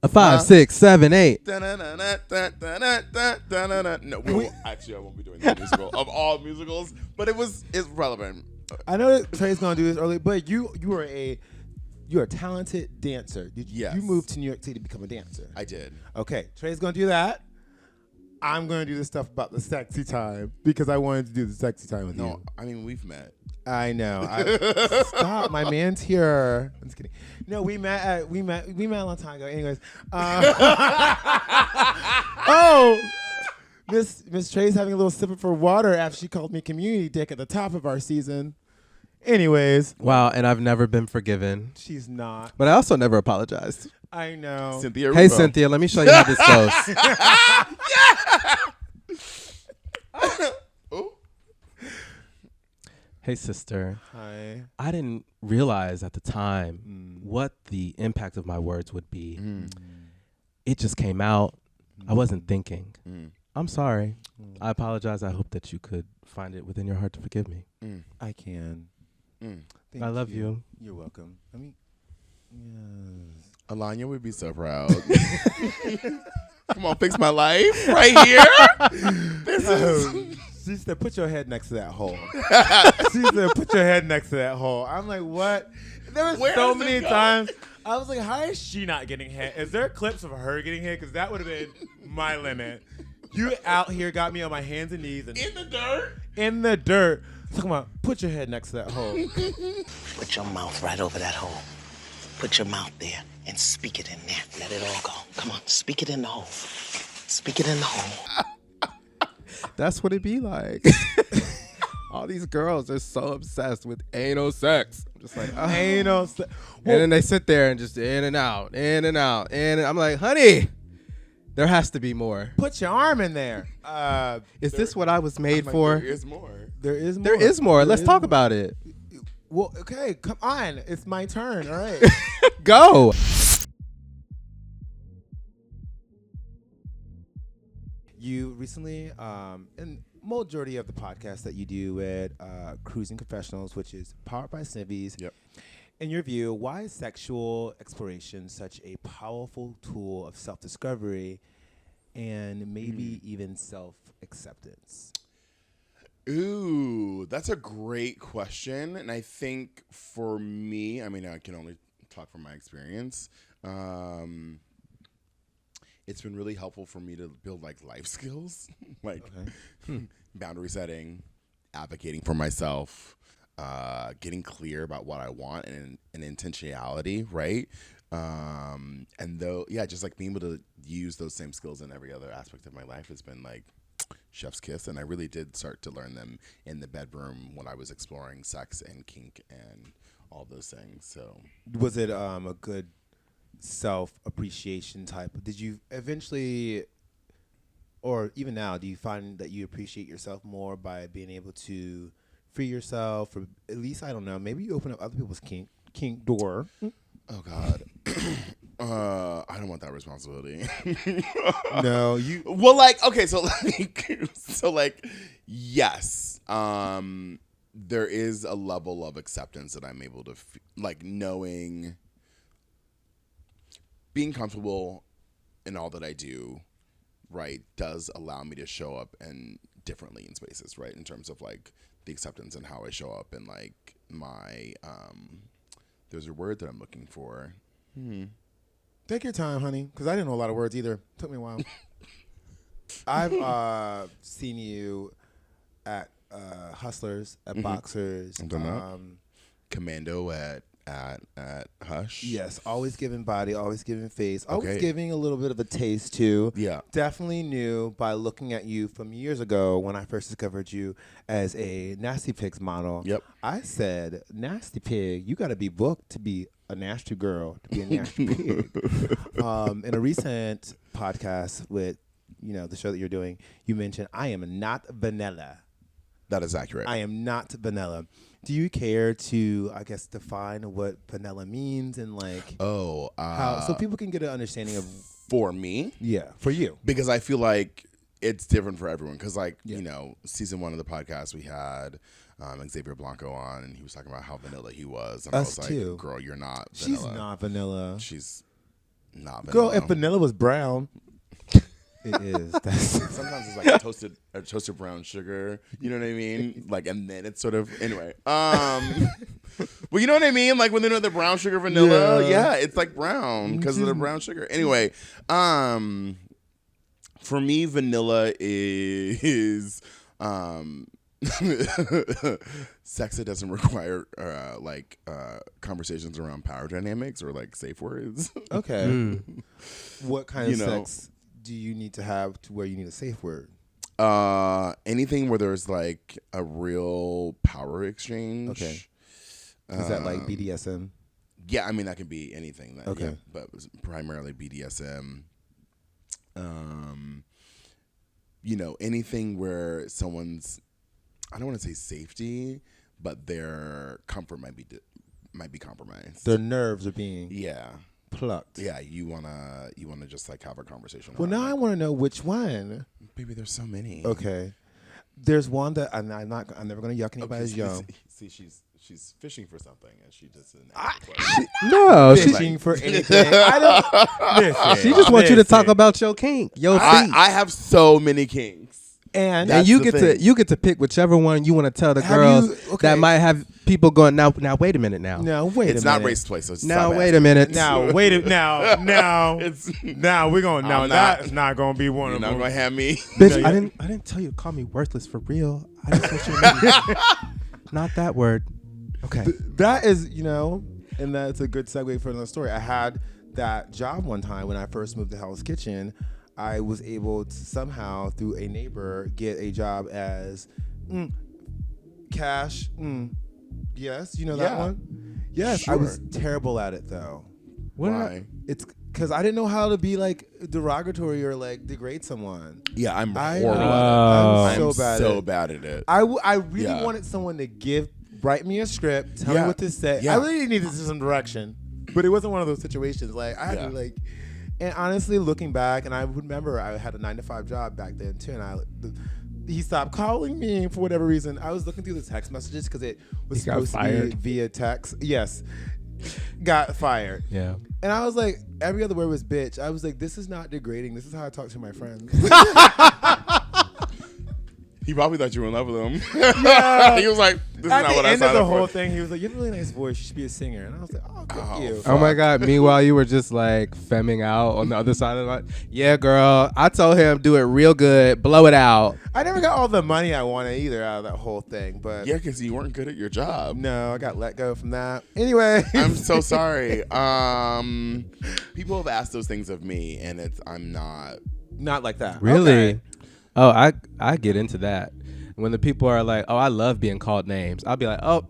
A 5, 6, 7, 8. No, actually, I won't be doing the musical of all musicals, but it's relevant. I know that Trey's gonna do this early, but you're a talented dancer. Yes. You moved to New York City to become a dancer. I did. Okay, Trey's gonna do that. I'm gonna do the stuff about the sexy time because I wanted to do the sexy time with you. No, I mean we've met. I know. Stop, my man's here. I'm just kidding. No, we met a long time ago. Anyways, oh, Miss Trey's having a little sip of her water after she called me community dick at the top of our season. Anyways, Wow, and I've never been forgiven. she's not. But I also never apologized. I know. Cynthia. Hey, Rubo. Cynthia, let me show you how this goes. Ooh. Hey, sister. Hi. I didn't realize at the time what the impact of my words would be. It just came out. I wasn't thinking. I'm sorry. I apologize. I hope that you could find it within your heart to forgive me. I can. Thank I love you. You're welcome. I mean, yes. Alanya would be so proud. Come on, fix my life right here. She said, put your head next to that hole. She said, put your head next to that hole. I'm like, what? There was so many times. I was like, how is she not getting hit? Is there clips of her getting hit? Because that would have been my limit. You out here got me on my hands and knees. And In the dirt. in the dirt. Talking about, put your head next to that hole. Put your mouth right over that hole. Put your mouth there and speak it in there. Let it all go. Come on, speak it in the hole. Speak it in the hole. That's what it be like. All these girls are so obsessed with anal sex. I'm just like, Anal sex. And then they sit there and just in and out, in and out. And I'm like, honey, there has to be more. Put your arm in there. Is this what I was made for? There is more. There is more. There is more. There Let's is talk more. about it. Well, okay, come on. It's my turn. All right. Go. You recently, and majority of the podcast that you do with Cruising Confessionals, which is powered by Civvies. Yep. In your view, why is sexual exploration such a powerful tool of self-discovery and maybe even self-acceptance? Ooh, that's a great question. And I think for me, I mean, I can only talk from my experience. It's been really helpful for me to build like life skills, like boundary setting, advocating for myself, getting clear about what I want and intentionality, right? And though, yeah, just like being able to use those same skills in every other aspect of my life has been like chef's kiss. And I really did start to learn them in the bedroom when I was exploring sex and kink and all those things. So Was it a good self-appreciation type? Did you eventually, or even now, do you find that you appreciate yourself more by being able to free yourself, or at least, I don't know, maybe you open up other people's kink door? oh God, I don't want that responsibility. No, you. Well, like, okay, so like, yes, there is a level of acceptance that I'm able to, like, knowing, being comfortable in all that I do, right, does allow me to show up and differently in spaces, right, in terms of like the acceptance and how I show up and like my, there's a word that I'm looking for. Take your time, honey, because I didn't know a lot of words either. Took me a while. I've seen you at Hustlers, at Boxers. I've done that. Commando at Hush. Yes, always giving body, always giving face, always Okay. giving a little bit of a taste too. Yeah. Definitely knew by looking at you from years ago when I first discovered you as a Nasty Pigs model. Yep. I said, Nasty Pig, you got to be booked to be a nasty girl, to be a nasty pig. In a recent podcast with, the show that you're doing, you mentioned, I am not vanilla. That is accurate. I am not vanilla. Do you care to, I guess, define what vanilla means and like how how, so people can get an understanding of for me. Yeah, for you. Because I feel like it's different for everyone. Because, season 1 of the podcast, we had Xavier Blanco on, and he was talking about how vanilla he was. And Us I was too. like, girl, you're not vanilla. She's not vanilla. She's not vanilla. Girl, if vanilla was brown. It is. Sometimes it's like a toasted brown sugar. You know what I mean? Like, and then it's sort of anyway. Well, you know what I mean? Like when they know the brown sugar vanilla, yeah it's like brown because of the brown sugar. Anyway, for me, vanilla is sex that doesn't require conversations around power dynamics or like safe words. Okay. What kind of sex do you need to have to where you need a safe word? Anything where there's like a real power exchange. Okay. Is that like BDSM? Yeah, I mean that can be anything. Okay. Yeah, but primarily BDSM. Anything where someone's, I don't want to say safety, but their comfort might be compromised. Their nerves are being plucked. Yeah, you wanna just like have a conversation. Well, now I want to know which one. Baby, there's so many. Okay, there's one that I'm never gonna yuck anybody's yum. See, she's fishing for something, and she just fishing for anything. I don't. She just wants you to talk about your kink, your feet. I have so many kinks. And you get to pick whichever one you want to tell the girls that might have people going. Now wait a minute. It's not race play, so it's wait a minute. Now we're going. Now that's not going to be one of them. You're not going to have me, bitch. I didn't tell you to call me worthless for real. I just want you to not that word. Okay, that is and that's a good segue for another story. I had that job one time when I first moved to Hell's Kitchen. I was able to somehow, through a neighbor, get a job as cash. Yes, you know that one? Yes, sure. I was terrible at it, though. Why? It's because I didn't know how to be, like, derogatory or, like, degrade someone. Yeah, I'm horrible at it. I'm so bad at it. I really wanted someone to write me a script, tell me what to say. I really needed some direction, but it wasn't one of those situations. Like, I had to, like... And honestly, looking back, and I remember I had a 9-to-5 job back then too, and he stopped calling me for whatever reason. I was looking through the text messages because it was supposed to be via text. Yes, got fired. Yeah. And I was like, every other word was bitch. I was like, this is not degrading. This is how I talk to my friends. He probably thought you were in love with him. Yeah. He was like, this is not what I signed up for. At the end of the whole thing, he was like, you have a really nice voice. You should be a singer. And I was like, oh, thank you. Oh, my God. Meanwhile, you were just like femming out on the other side of the line. Yeah, girl. I told him, do it real good. Blow it out. I never got all the money I wanted either out of that whole thing. But yeah, because you weren't good at your job. No, I got let go from that. Anyway. I'm so sorry. People have asked those things of me, and I'm not like that. Really? Okay. Oh, I get into that. When the people are like, oh, I love being called names. I'll be like, oh,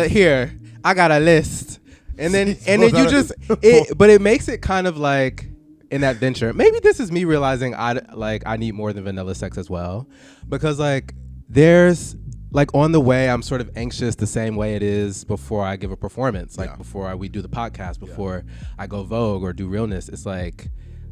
here. I got a list. And then you just, but it makes it kind of like in that venture. Maybe this is me realizing I need more than vanilla sex as well. Because like there's like on the way, I'm sort of anxious the same way it is before I give a performance. Like before we do the podcast, before I go Vogue or do Realness. It's like,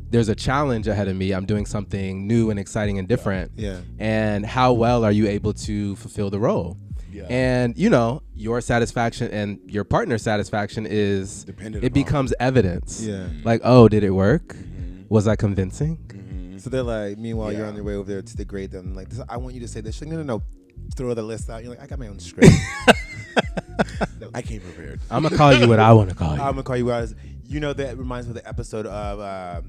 there's a challenge ahead of me. I'm doing something new and exciting and different. Yeah. And how well are you able to fulfill the role? Yeah. And your satisfaction and your partner's satisfaction is becomes evidence. Yeah. Like, oh, did it work? Mm-hmm. Was I convincing? Mm-hmm. So they're like, meanwhile, you're on your way over there to degrade them. Like, I want you to say this. No. Throw the list out. You're like, I got my own script. I came prepared. I'm gonna call you what I want to call you. I'm gonna call you what I was. That reminds me of the episode of.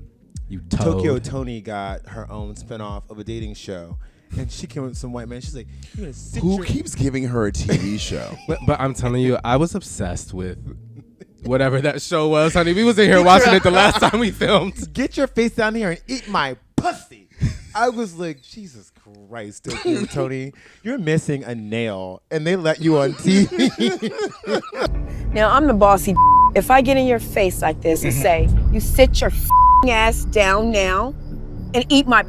You toad. Tokyo Tony got her own spinoff of a dating show, and she came with some white man. She's like, "Who keeps giving her a TV show?" But I'm telling you, I was obsessed with whatever that show was, honey. We was in here watching it the last time we filmed. Get your face down here and eat my pussy. I was like, Jesus Christ, Tokyo Tony, you're missing a nail, and they let you on TV. Now I'm the bossy. If I get in your face like this and say, "You sit your ass down now and eat my,"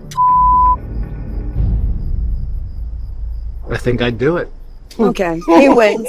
I think I'd do it. okay, he wins.